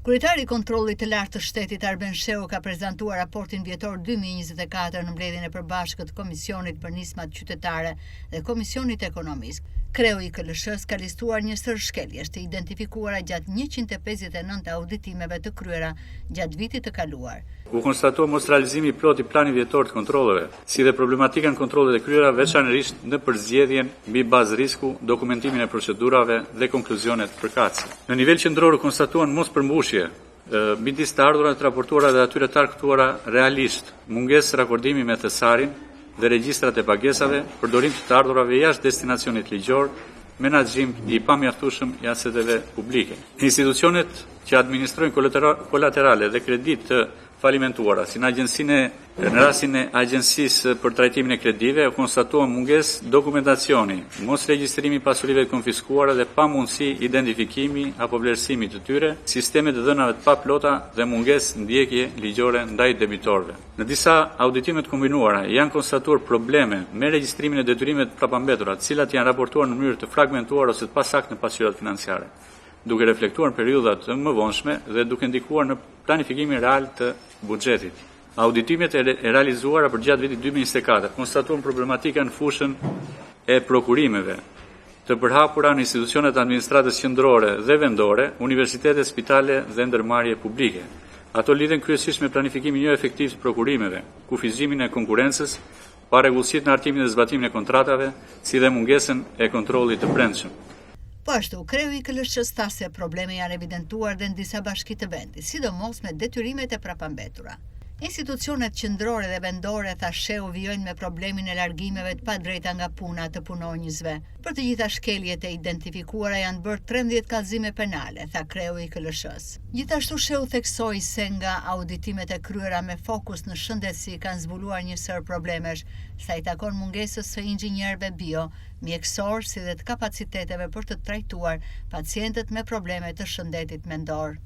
Kryetari i kontrollit të lartë të shtetit Arben Sheu ka prezantuar raportin vjetor 2024 në mbledhjen e përbashkët të Komisionit për Nismat Qytetare dhe Komisionit Ekonomik. Kreu i KLSH-s ka listuar një sër shkeljesh të identifikuara gjatë 159 auditimeve të kryera gjatë vitit të kaluar. U konstatua mos realizimi plot i planit vjetor të kontrolleve, si dhe problematika në kontrollet e kryera veçanërisht në përzgjedhjen mbi bazë risku, dokumentimin e procedurave dhe konkluzionet përkatëse. Në nivel qendror u konstatuan mos përmbushje midis të ardhurat të raportuara dhe atyre të arktuara realisht, mungesë rakordimi me thesarin dhe regjistrat e pagesave, përdorim të ardhurave jashtë destinacionit ligjor, menaxhim i pamjaftueshëm i aseteve publike. Institucionet që administrojnë kolaterale dhe kredit të falimentuara, si në rastin e Agjencisë për trajtimin e kredive, u konstatuan mungesë dokumentacioni, mos regjistrimi i pasurive të konfiskuara dhe pamundësi identifikimi apo vlerësimi të tyre, sisteme të dhënave të paplota dhe mungesë ndjekje ligjore ndaj debitorëve. Në disa auditime të kombinuara janë konstatuar probleme me regjistrimin e detyrimeve të prapambetura, të cilat janë raportuar në mënyrë të fragmentuar ose të pasaktë në pasqyrat financiare, duke reflektuar në periudhat të mëvonshme dhe duke ndikuar në planifikimin real të buxhetit. Auditimet e realizuara për gjatë vitit 2024 konstatuan problematika në fushën e prokurimeve të përhapura në institucionet administratës qendrore dhe vendore, universitete, spitale dhe ndërmarrje publike. Ato lidhen kryesisht me planifikimin jo efektiv të prokurimeve, kufizimin e konkurrencës, parregullësitë në hartimin dhe zbatimin e kontratave, si dhe mungesën e kontrollit të brendshëm. Po ashtu, kreu i KLSH-s tha se probleme janë evidentuar dhe në disa bashki të vendit, sidomos me detyrimet e prapambetura. Institucionet qendrore dhe vendore, tha Sheu, vijojnë me problemin e largimeve të padrejta nga puna të punonjësve. Për të gjitha shkeljet e identifikuara janë bërë 13 kallëzime penale, tha kreu i KLSH-s. Gjithashtu Sheu theksoi se nga auditimet e kryera me fokus në shëndetësi kanë zbuluar një sër problemesh, sa i takon mungesës së inxhinierëve bio, mjekësor si dhe të kapaciteteve për të trajtuar pacientët me probleme të shëndetit mendor.